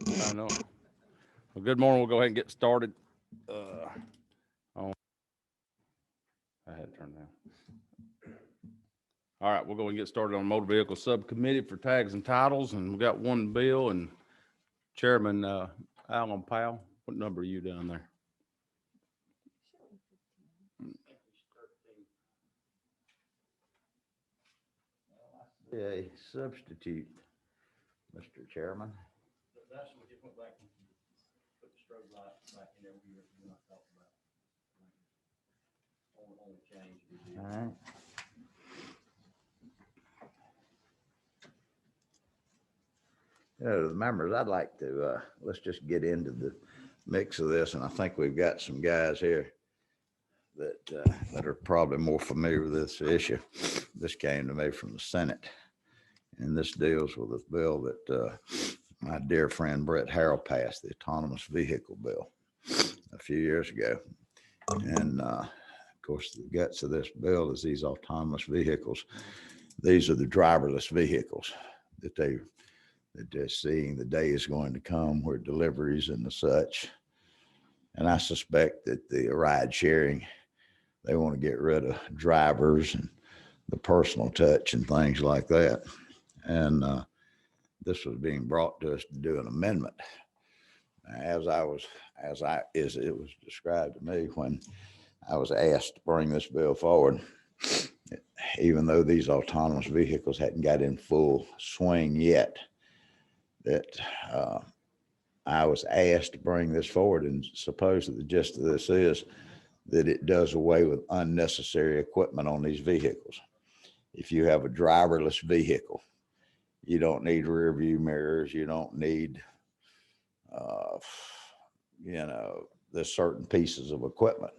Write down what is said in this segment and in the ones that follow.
I know. Well, good morning. We'll go ahead and get started. On, I had it turned down. All right, we'll go and get started on motor vehicle subcommittee for tags and titles, and we've got one bill and Chairman Alan Powell. What number are you down there? A substitute, Mr. Chairman. That's what just went back and put the strobe light back in there we not talking about. Only change. All right. The members, I'd like to, let's just get into the mix of this. And I think we've got some guys here that are probably more familiar with this issue. This came to me from the Senate. And this deals with a bill that my dear friend Brett Harrell passed, the autonomous vehicle bill, a few years ago. And of course, the guts of this bill is these autonomous vehicles. These are the driverless vehicles that they're seeing. The day is going to come where deliveries and the such. And I suspect that the ride sharing, they want to get rid of drivers and the personal touch and things like that. And this was being brought to us to do an amendment. As it was described to me when I was asked to bring this bill forward, even though these autonomous vehicles hadn't got in full swing yet, that I was asked to bring this forward. And supposedly the gist of this is that it does away with unnecessary equipment on these vehicles. If you have a driverless vehicle, you don't need rear view mirrors. You don't need, there's certain pieces of equipment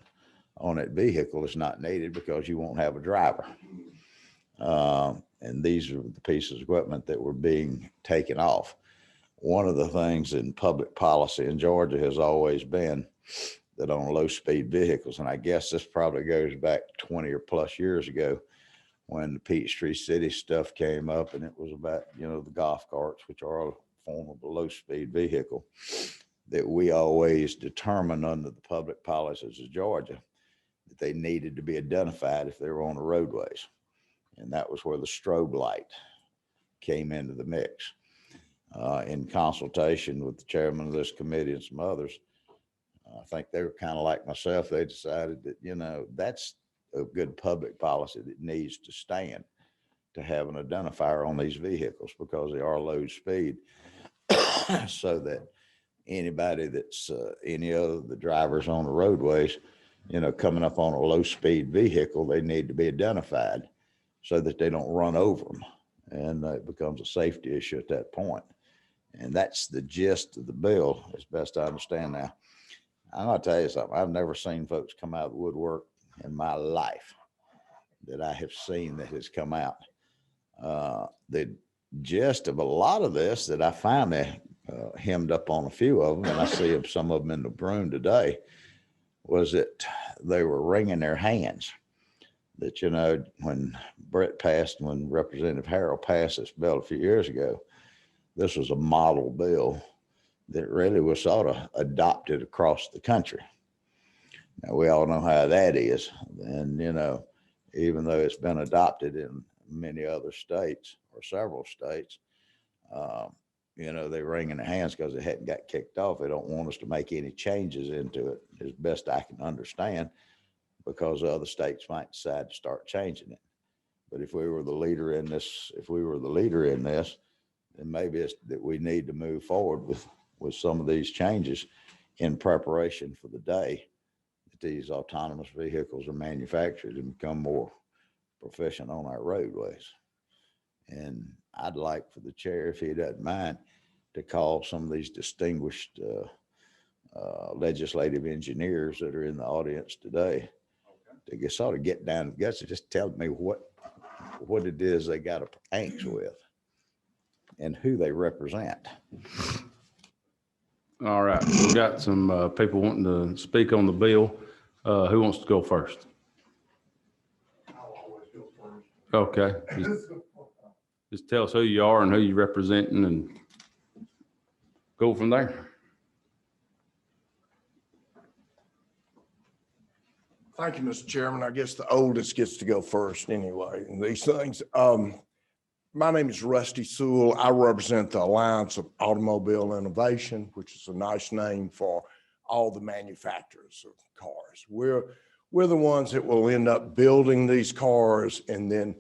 on that vehicle is not needed because you won't have a driver. And these are the pieces of equipment that were being taken off. One of the things in public policy in Georgia has always been that on low speed vehicles, and I guess this probably goes back 20 or plus years ago, when the Peachtree City stuff came up, and it was about, the golf carts, which are a form of a low-speed vehicle, that we always determined under the public policies of Georgia that they needed to be identified if they were on the roadways. And that was where the strobe light came into the mix. In consultation with the chairman of this committee and some others, I think they were kind of like myself. They decided that, that's a good public policy that needs to stand, to have an identifier on these vehicles because they are low speed, so that anybody that's any of the drivers on the roadways, coming up on a low speed vehicle, they need to be identified so that they don't run over them, and it becomes a safety issue at that point. And that's the gist of the bill, as best I understand. Now, I'm going to tell you something. I've never seen folks come out of the woodwork in my life that I have seen that has come out. The gist of a lot of this that I finally hemmed up on a few of them, and I see some of them in the room today, was that they were wringing their hands. That, when Brett passed, when Representative Harrell passed this bill a few years ago, this was a model bill that really was sort of adopted across the country. Now, we all know how that is. And, even though it's been adopted in many other states or several states, they're wringing their hands because it hadn't got kicked off. They don't want us to make any changes into it, as best I can understand, because other states might decide to start changing it. But if we were the leader in this, then maybe it's that we need to move forward with some of these changes in preparation for the day that these autonomous vehicles are manufactured and become more proficient on our roadways. And I'd like for the chair, if he doesn't mind, to call some of these distinguished legislative engineers that are in the audience today to sort of get down to the guts and just tell me what it is they got angst with and who they represent. All right, we've got some people wanting to speak on the bill. Who wants to go first? I'll always go first. Okay. Just tell us who you are and who you're representing. And go from there. Thank you, Mr. Chairman. I guess the oldest gets to go first anyway, in these things. My name is Rusty Sewell. I represent the Alliance of Automobile Innovation, which is a nice name for all the manufacturers of cars. We're the ones that will end up building these cars, and then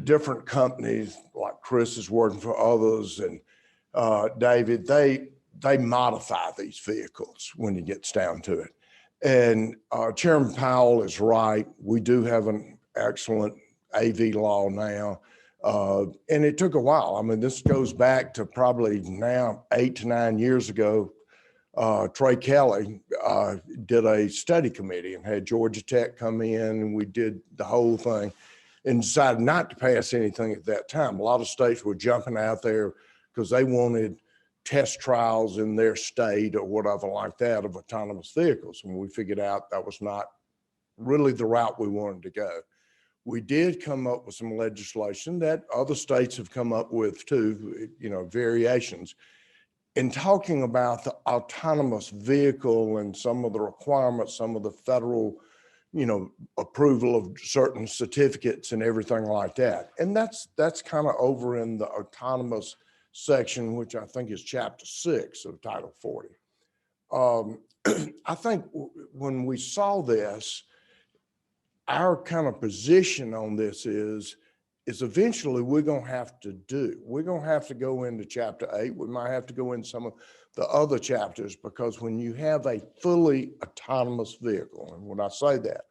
different companies like Chris is working for others, and David, they modify these vehicles when it gets down to it. And Chairman Powell is right. We do have an excellent AV law now. And it took a while. I mean, this goes back to probably now 8 to 9 years ago. Trey Kelly did a study committee and had Georgia Tech come in, and we did the whole thing and decided not to pass anything at that time. A lot of states were jumping out there because they wanted test trials in their state or whatever like that of autonomous vehicles. And we figured out that was not really the route we wanted to go. We did come up with some legislation that other states have come up with too, variations. In talking about the autonomous vehicle and some of the requirements, some of the federal, approval of certain certificates and everything like that. And that's kind of over in the autonomous section, which I think is chapter 6 of Title 40. I think when we saw this, our kind of position on this is eventually we're going to have to go into chapter 8. We might have to go in some of the other chapters, because when you have a fully autonomous vehicle, and when I say that,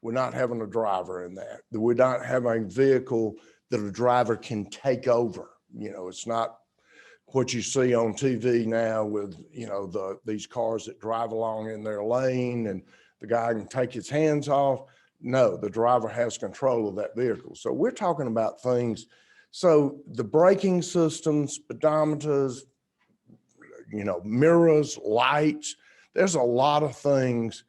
we're not having a driver in that, we're not having a vehicle that a driver can take over. It's not what you see on TV now with, these cars that drive along in their lane and the guy can take his hands off. No, the driver has control of that vehicle. So we're talking about things. So the braking systems, speedometers, mirrors, lights, there's a lot of things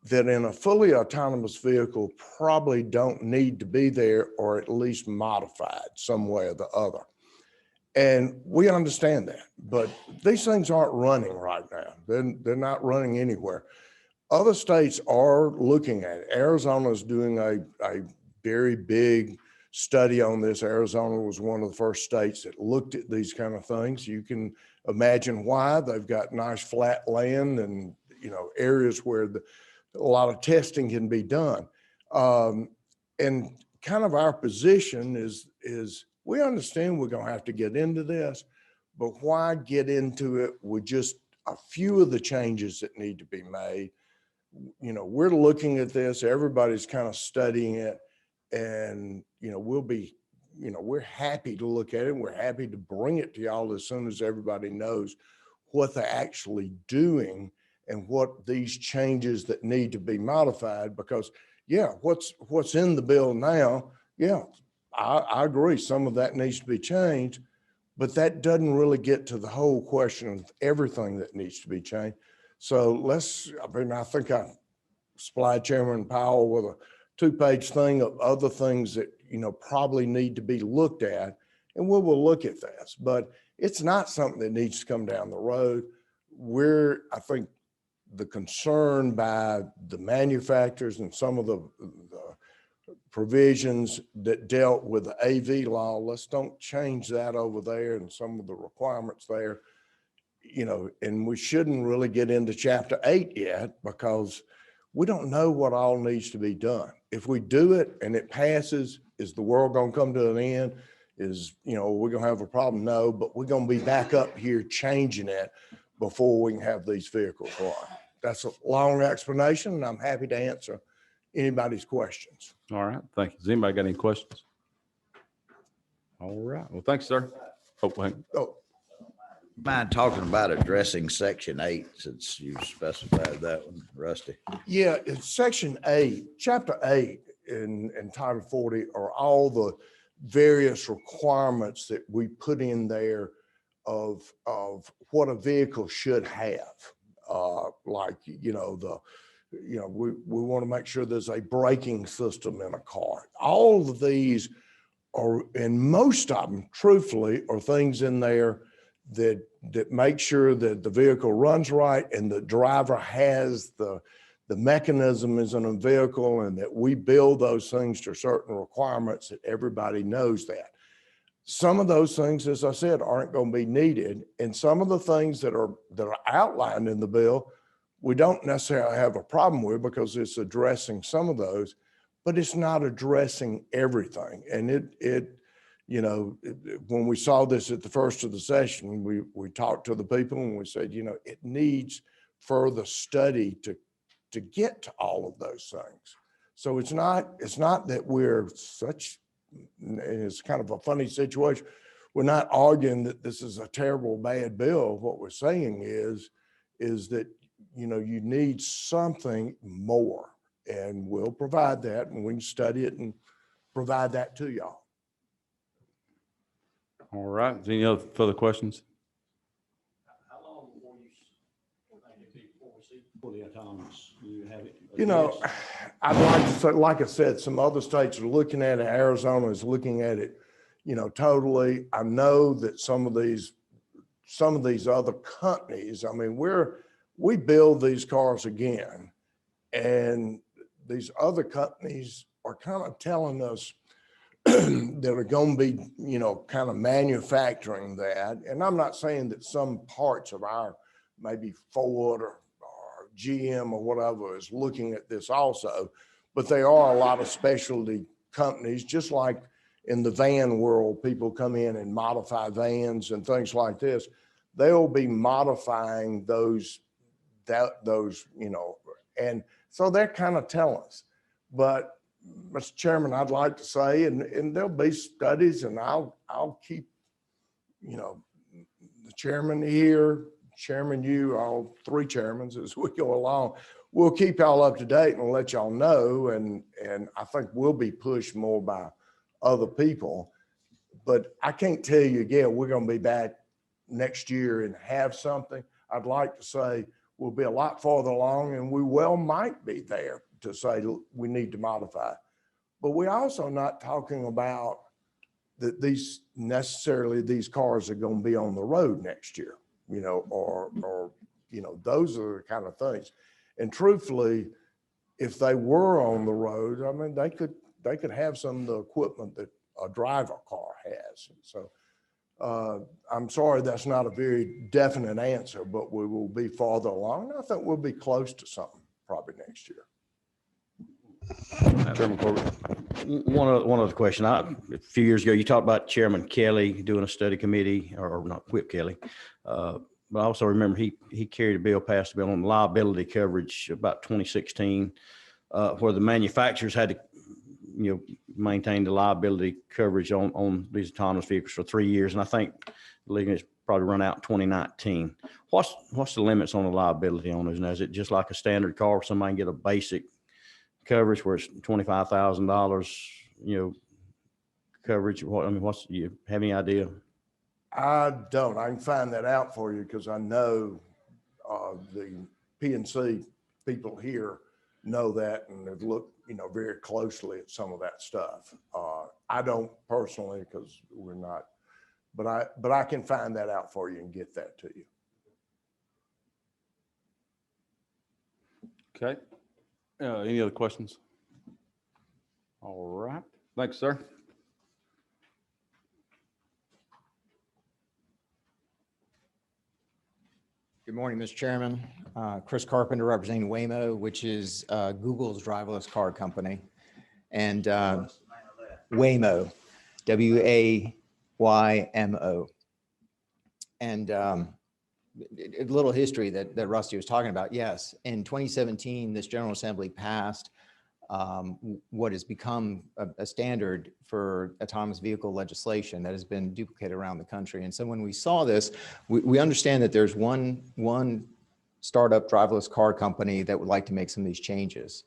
that in a fully autonomous vehicle probably don't need to be there, or at least modified some way or the other. And we understand that, but these things aren't running right now. They're not running anywhere. Other states are looking at it. Arizona is doing a very big study on this. Arizona was one of the first states that looked at these kind of things. You can imagine why. They've got nice flat land and areas where a lot of testing can be done. And kind of our position is we understand we're going to have to get into this, but why get into it with just a few of the changes that need to be made? We're looking at this, everybody's kind of studying it, and, we're happy to look at it. We're happy to bring it to y'all as soon as everybody knows what they're actually doing and what these changes that need to be modified, because what's in the bill now, I agree, some of that needs to be changed, but that doesn't really get to the whole question of everything that needs to be changed. So I think I supplied Chairman Powell with a 2-page thing of other things that, probably need to be looked at, and we will look at this, but it's not something that needs to come down the road. I think the concern by the manufacturers and some of the provisions that dealt with the AV law, let's don't change that over there and some of the requirements there, and we shouldn't really get into chapter 8 yet, because we don't know what all needs to be done. If we do it and it passes, is the world going to come to an end? We're going to have a problem? No, but we're going to be back up here changing it before we can have these vehicles run. That's a long explanation, and I'm happy to answer anybody's questions. All right, thank you. Does anybody got any questions? All right, well, thanks, sir. Oh, Mind talking about addressing section 8, since you specified that one, Rusty? yeah, it's section 8, chapter 8 in Title 40 are all the various requirements that we put in there of what a vehicle should have. We want to make sure there's a braking system in a car. All of these are, and most of them, truthfully, are things in there that make sure that the vehicle runs right and the driver has the mechanism is in a vehicle, and that we build those things to certain requirements that everybody knows that. Some of those things, as I said, aren't going to be needed. And some of the things that are outlined in the bill, we don't necessarily have a problem with because it's addressing some of those, but it's not addressing everything. And when we saw this at the first of the session, we talked to the people and we said, it needs further study to get to all of those things. So it's not that we're it's kind of a funny situation. We're not arguing that this is a terrible, bad bill. What we're saying is that, you need something more, and we'll provide that, and we can study it and provide that to y'all. All right. Any other further questions? How long before you think it'd be before we see fully autonomous? Do you have it? I'd like to say, like I said, some other states are looking at it. Arizona is looking at it, totally. I know that some of these other companies, I mean, we build these cars again, and these other companies are kind of telling us that are going to be, kind of manufacturing that. And I'm not saying that some parts of our, maybe Ford or GM or whatever is looking at this also, but there are a lot of specialty companies, just like in the van world, people come in and modify vans and things like this. They'll be modifying those, and so they're kind of telling us. But Mr. Chairman, I'd like to say, and there'll be studies, and I'll keep, the chairman here, Chairman, you, all three chairmans, as we go along, we'll keep y'all up to date and let y'all know. And I think we'll be pushed more by other people. But I can't tell you again, we're going to be back next year and have something. I'd like to say we'll be a lot farther along, and we well might be there to say we need to modify. But we're also not talking about that these cars are going to be on the road next year, or those are the kind of things. And truthfully, if they were on the road, I mean, they could have some of the equipment that a driver car has. So I'm sorry, that's not a very definite answer, but we will be farther along. I think we'll be close to something probably next year. Chairman Corbett. One other question. A few years ago, you talked about Chairman Kelly doing a study committee, or not Whip Kelly. But I also remember he carried a bill, passed a bill on liability coverage about 2016, where the manufacturers had to, maintain the liability coverage on these autonomous vehicles for 3 years. And I think the legal is probably run out in 2019. What's the limits on the liability on those? Now, is it just like a standard car where somebody can get a basic coverage where it's $25,000, coverage? You have any idea? I don't. I can find that out for you because I know the P&C people here know that and have looked, very closely at some of that stuff. I don't personally because we're not, but I can find that out for you and get that to you. Okay. Any other questions? All right. Thanks, sir. Good morning, Mr. Chairman. Chris Carpenter representing Waymo, which is Google's driverless car company. And Waymo, W-A-Y-M-O. And a little history that Rusty was talking about. Yes, in 2017, this General Assembly passed what has become a standard for autonomous vehicle legislation that has been duplicated around the country. And so when we saw this, we understand that there's one startup driverless car company that would like to make some of these changes.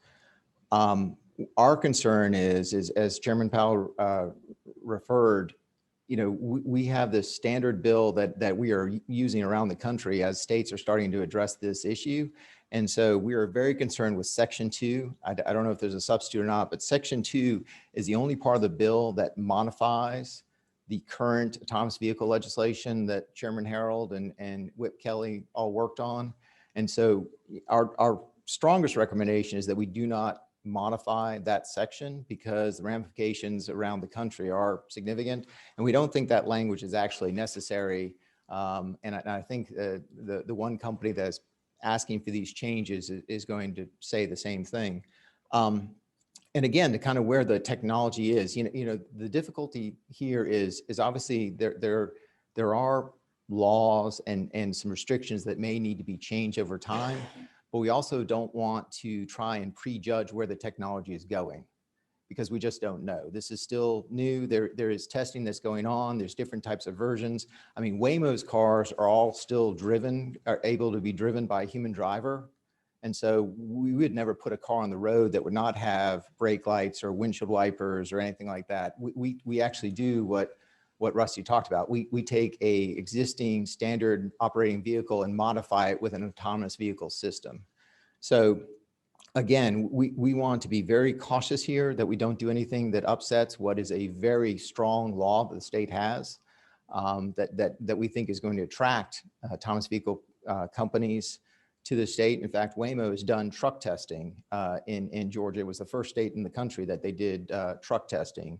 Our concern is as Chairman Powell referred, we have this standard bill that we are using around the country as states are starting to address this issue. And so we are very concerned with Section 2. I don't know if there's a substitute or not, but Section 2 is the only part of the bill that modifies the current autonomous vehicle legislation that Chairman Harold and Whip Kelly all worked on. And so our strongest recommendation is that we do not modify that section because the ramifications around the country are significant. And we don't think that language is actually necessary. And I think the one company that's asking for these changes is going to say the same thing. And again, to kind of where the technology is, the difficulty here is obviously there are laws and some restrictions that may need to be changed over time, but we also don't want to try and prejudge where the technology is going because we just don't know. This is still new. There is testing that's going on. There's different types of versions. I mean, Waymo's cars are all still are able to be driven by a human driver. And so we would never put a car on the road that would not have brake lights or windshield wipers or anything like that. We actually do what Rusty talked about. We take a existing standard operating vehicle and modify it with an autonomous vehicle system. So again, we want to be very cautious here that we don't do anything that upsets what is a very strong law that the state has that we think is going to attract autonomous vehicle companies to the state. In fact, Waymo has done truck testing in Georgia. It was the first state in the country that they did truck testing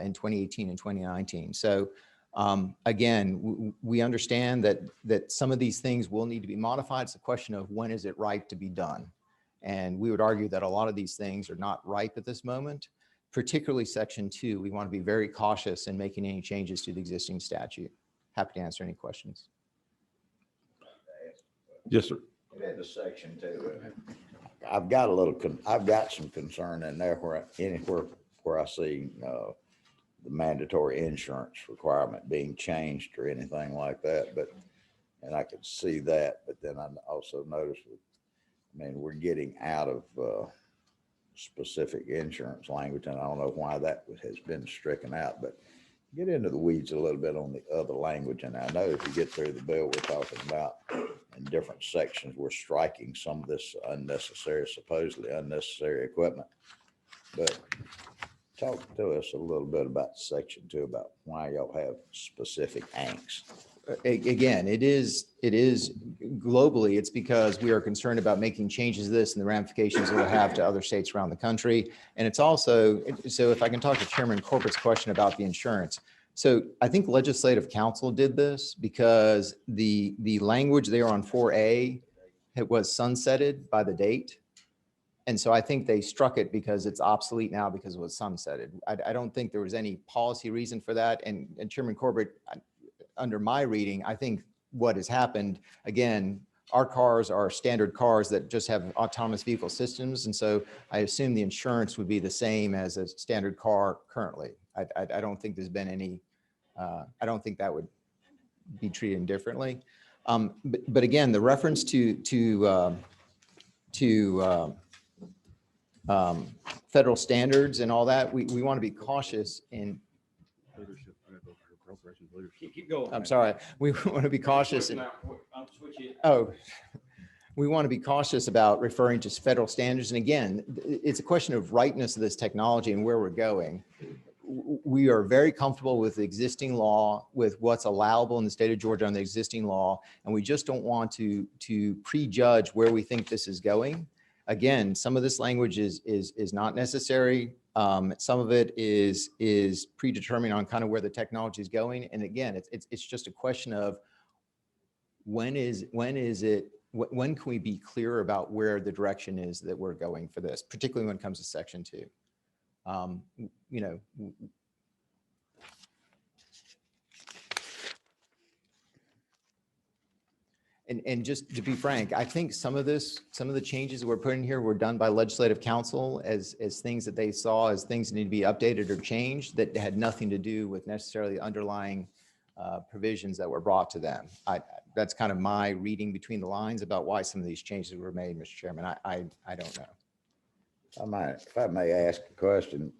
in 2018 and 2019. So again, we understand that some of these things will need to be modified. It's a question of when is it right to be done? And we would argue that a lot of these things are not ripe at this moment, particularly Section 2. We want to be very cautious in making any changes to the existing statute. Happy to answer any questions. Yes, sir. Get into Section 2. I've got some concern in there where I see the mandatory insurance requirement being changed or anything like that, and I could see that, but then I also noticed we're getting out of specific insurance language, and I don't know why that has been stricken out, but get into the weeds a little bit on the other language. And I know if you get through the bill we're talking about in different sections, we're striking some of this supposedly unnecessary equipment. But talk to us a little bit about Section 2, about why y'all have specific angst. Again, it is globally, it's because we are concerned about making changes to this and the ramifications it will have to other states around the country. And it's also, so if I can talk to Chairman Corbett's question about the insurance. So I think Legislative Council did this because the language there on 4A, it was sunsetted by the date. And so I think they struck it because it's obsolete now because it was sunsetted. I don't think there was any policy reason for that. And Chairman Corbett, under my reading, I think what has happened, again, our cars are standard cars that just have autonomous vehicle systems. And so I assume the insurance would be the same as a standard car currently. I don't think there's been any, I don't think that would be treated differently. But again, the reference to federal standards and all that, we want to be cautious in. Keep going. I'm sorry. We want to be cautious. We want to be cautious about referring to federal standards. And again, it's a question of rightness of this technology and where we're going. We are very comfortable with the existing law, with what's allowable in the state of Georgia on the existing law, and we just don't want to prejudge where we think this is going. Again, some of this language is not necessary. Some of it is predetermined on kind of where the technology is going. And again, it's just a question of when can we be clear about where the direction is that we're going for this, particularly when it comes to Section 2. And just to be frank, I think some of the changes that we're putting here were done by Legislative Council as things that they saw as things that need to be updated or changed that had nothing to do with necessarily underlying provisions that were brought to them. That's kind of my reading between the lines about why some of these changes were made, Mr. Chairman. I don't know. If I may ask a question,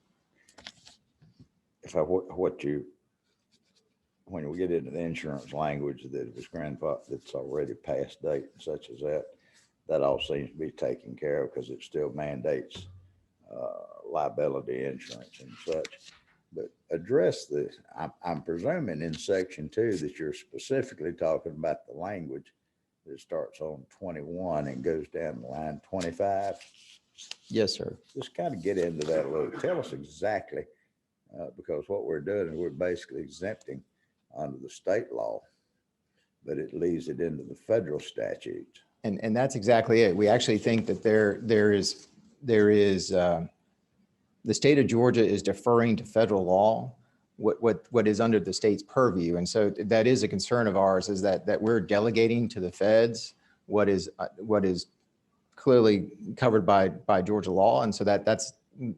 when we get into the insurance language that it was grandfather, that's already past date, such as that all seems to be taken care of because it still mandates liability insurance and such. But address the, I'm presuming in section 2 that you're specifically talking about the language that starts on 21 and goes down to line 25. Yes, sir. Just kind of get into that a little. Tell us exactly, because what we're doing is we're basically exempting under the state law, but it leaves it into the federal statutes. And that's exactly it. We actually think that there is the state of Georgia is deferring to federal law, what is under the state's purview. And so that is a concern of ours, is that we're delegating to the feds what is clearly covered by Georgia law. And so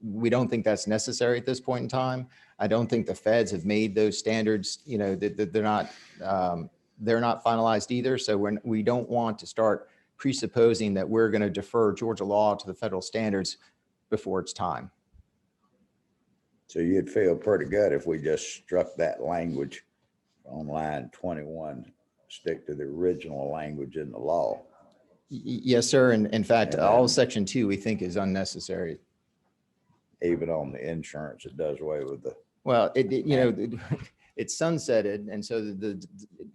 we don't think that's necessary at this point in time. I don't think the feds have made those standards, they're not finalized either. So we don't want to start presupposing that we're going to defer Georgia law to the federal standards before it's time. So you'd feel pretty good if we just struck that language on line 21, stick to the original language in the law. Yes, sir. And in fact, And all then- of section 2 we think is unnecessary. Even on the insurance, it does away with the, Well, it's sunsetted, and so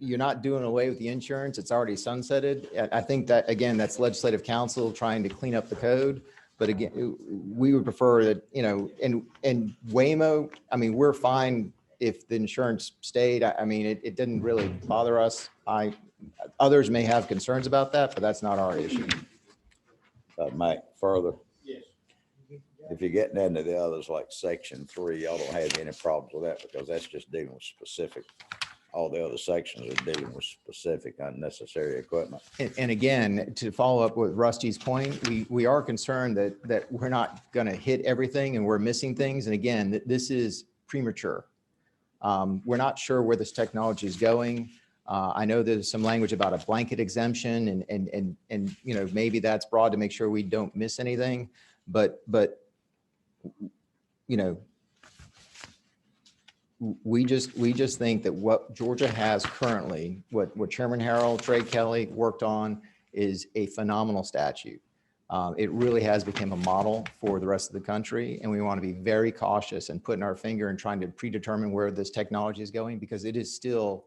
you're not doing away with the insurance. It's already sunsetted. I think that, again, that's legislative council trying to clean up the code. But again, we would prefer that, and Waymo, I mean, we're fine if the insurance stayed. I mean, it didn't really bother us. Others may have concerns about that, but that's not our issue. Mike, further. If you're getting into the others like section 3, y'all don't have any problems with that because that's just dealing with specific. All the other sections are dealing with specific unnecessary equipment. And again, to follow up with Rusty's point, we are concerned that we're not going to hit everything and we're missing things. And again, this is premature. We're not sure where this technology is going. I know there's some language about a blanket exemption and maybe that's broad to make sure we don't miss anything. But we just think that what Georgia has currently, what Chairman Harrell, Trey Kelly worked on is a phenomenal statute. It really has become a model for the rest of the country. And we want to be very cautious and putting our finger and trying to predetermine where this technology is going, because it is still,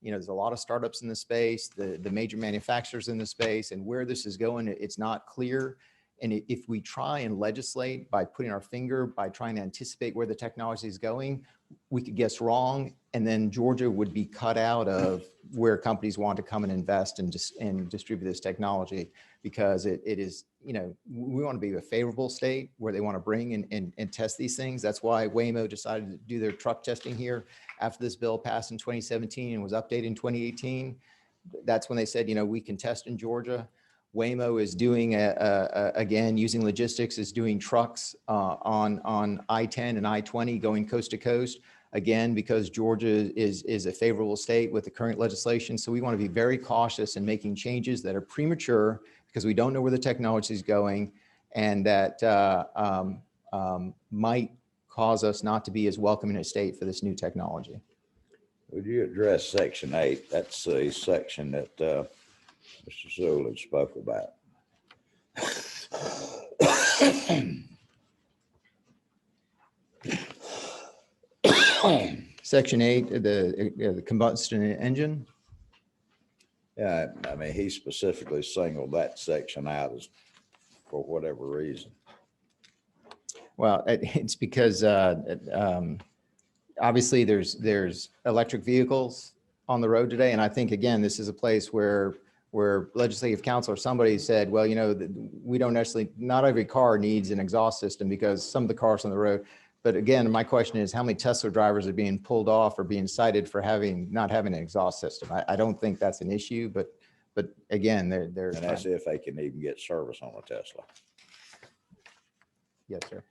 there's a lot of startups in the space, the major manufacturers in the space, and where this is going, it's not clear. And if we try and legislate by putting our finger, by trying to anticipate where the technology is going, we could guess wrong. And then Georgia would be cut out of where companies want to come and invest and distribute this technology, because it is, we want to be a favorable state where they want to bring and test these things. That's why Waymo decided to do their truck testing here after this bill passed in 2017 and was updated in 2018. That's when they said, we can test in Georgia. Waymo is doing, again, using logistics, is doing trucks on I-10 and I-20 going coast to coast, again, because Georgia is a favorable state with the current legislation. So we want to be very cautious in making changes that are premature because we don't know where the technology is going, and that might cause us not to be as welcoming a state for this new technology. Would you address section 8? That's a section that Mr. Sewell had spoke about. Section 8, the combustion engine. Yeah, I mean, he specifically singled that section out as for whatever reason. Well, it's because obviously there's electric vehicles on the road today. And I think, again, this is a place where legislative council or somebody said, well, we don't necessarily, not every car needs an exhaust system because some of the cars on the road. But again, my question is, how many Tesla drivers are being pulled off or being cited for not having an exhaust system? I don't think that's an issue, but again, they're. And that's if they can even get service on a Tesla. Yes, sir.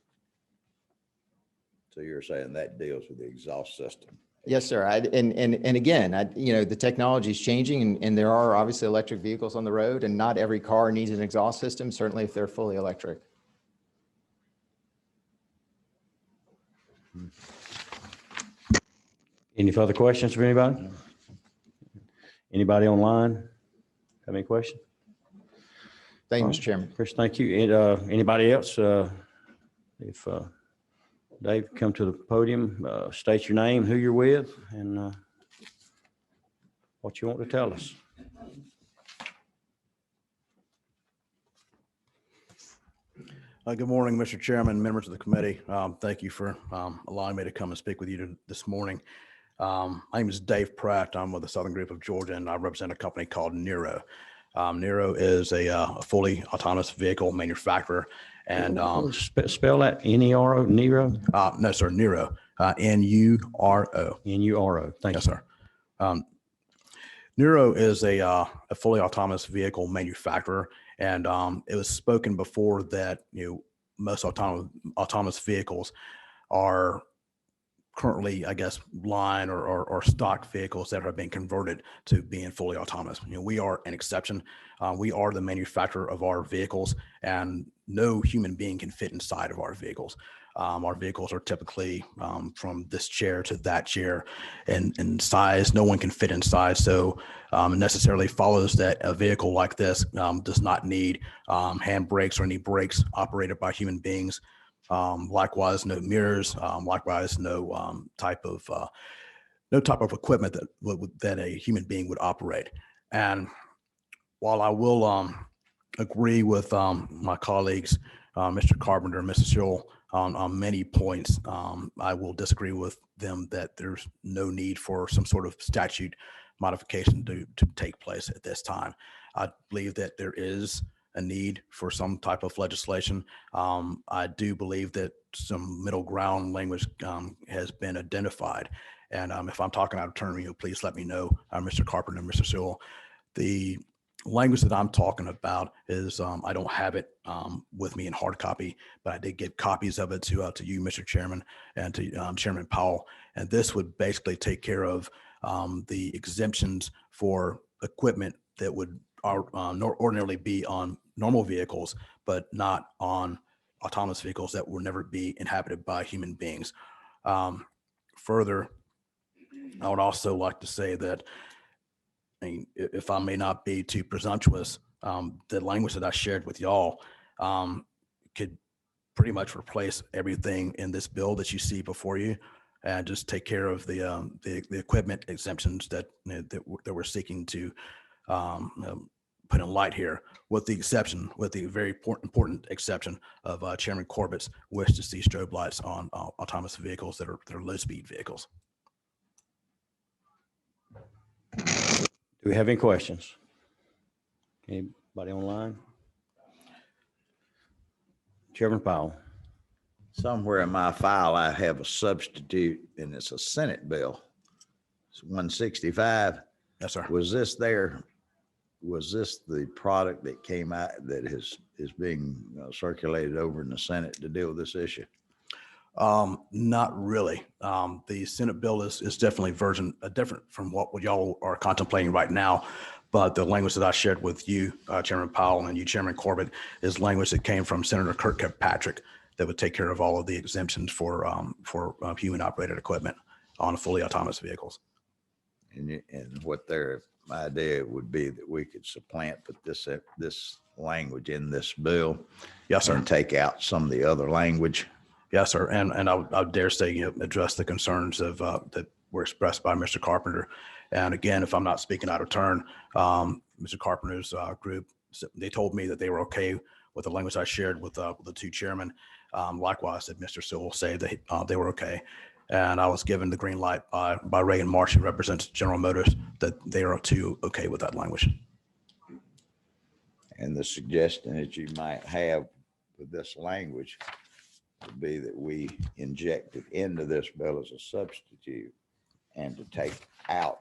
So you're saying that deals with the exhaust system? Yes, sir. And again, the technology is changing, and there are obviously electric vehicles on the road, and not every car needs an exhaust system, certainly if they're fully electric. Any further questions from anybody? Anybody online? Have any questions? Thank you, Mr. Chairman. Chris, thank you. And anybody else? If Dave, come to the podium, state your name, who you're with, and what you want to tell us. Good morning, Mr. Chairman, members of the committee. Thank you for allowing me to come and speak with you this morning. My name is Dave Pratt. I'm with the Southern Group of Georgia, and I represent a company called Nero. Nero is a fully autonomous vehicle manufacturer. And Spell that, N-E-R-O, Nero? no, sir, Nero, N-U-R-O. N-U-R-O, thank you. Yes, sir. Nero is a fully autonomous vehicle manufacturer, and it was spoken before that most autonomous vehicles are currently, I guess, line or stock vehicles that have been converted to being fully autonomous. We are an exception. We are the manufacturer of our vehicles, and no human being can fit inside of our vehicles. Our vehicles are typically from this chair to that chair in size. No one can fit inside. So it necessarily follows that a vehicle like this does not need hand brakes or any brakes operated by human beings. Likewise, no mirrors. Likewise, no type of equipment that a human being would operate. And while I will agree with my colleagues, Mr. Carpenter and Mr. Sewell, on many points, I will disagree with them that there's no need for some sort of statute modification to take place at this time. I believe that there is a need for some type of legislation. I do believe that some middle ground language has been identified. And if I'm talking out of turn, please let me know, Mr. Carpenter and Mr. Sewell. The language that I'm talking about is, I don't have it with me in hard copy, but I did give copies of it to you, Mr. Chairman, and to Chairman Powell. And this would basically take care of the exemptions for equipment that would ordinarily be on normal vehicles, but not on autonomous vehicles that will never be inhabited by human beings. Further, I would also like to say that, if I may not be too presumptuous, the language that I shared with y'all could pretty much replace everything in this bill that you see before you, and just take care of the equipment exemptions that we're seeking to put in light here, with the very important exception of Chairman Corbett's wish to see strobe lights on autonomous vehicles that are low speed vehicles. Do we have any questions? Anybody online? Chairman Powell. Somewhere in my file, I have a substitute, and it's a Senate bill. It's 165. Yes, sir. Was this the product that came out that is being circulated over in the Senate to deal with this issue? Not really. The Senate bill is definitely different from what y'all are contemplating right now. But the language that I shared with you, Chairman Powell, and you, Chairman Corbett, is language that came from Senator Kirk Kirkpatrick that would take care of all of the exemptions for human operated equipment on fully autonomous vehicles. And what their idea would be that we could put this language in this bill. Yes, sir. And take out some of the other language. Yes, sir. And I would dare say, address the concerns of that were expressed by Mr. Carpenter. And again, if I'm not speaking out of turn, Mr. Carpenter's group, they told me that they were okay with the language I shared with the two chairmen. Likewise, did Mr. Sewell say that they were okay. And I was given the green light by Reagan Marsh, who represents General Motors, that they are too okay with that language. And the suggestion that you might have with this language would be that we inject it into this bill as a substitute and to take out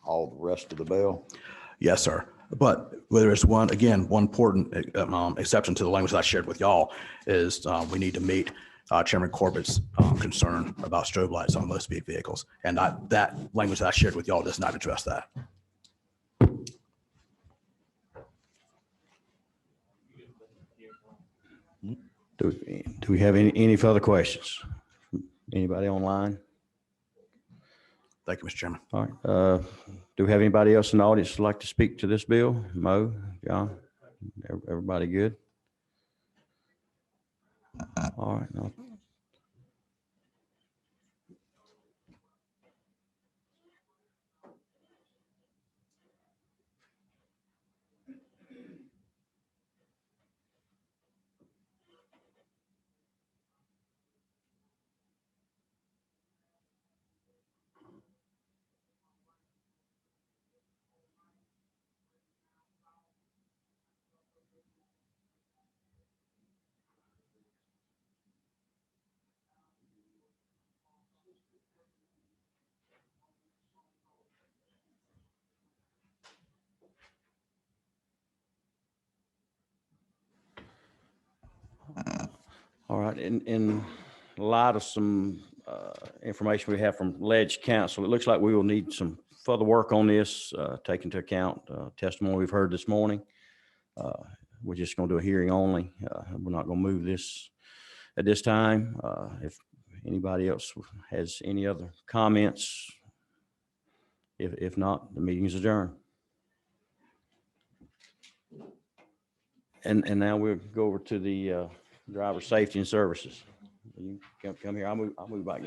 all the rest of the bill. Yes, sir. But there is one important exception to the language that I shared with y'all is we need to meet Chairman Corbett's concern about strobe lights on low speed vehicles. And that language that I shared with y'all does not address that. Do we have any further questions? Anybody online? Thank you, Mr. Chairman. All right. Do we have anybody else in the audience who'd like to speak to this bill? Mo, John, everybody good? All right. All right, in light of some information we have from Ledge Council, it looks like we will need some further work on this, take into account testimony we've heard this morning. We're just going to do a hearing only. We're not going to move this at this time. If anybody else has any other comments, if not, the meeting is adjourned. And now we'll go over to the driver safety and services. You come here. I'll move back down.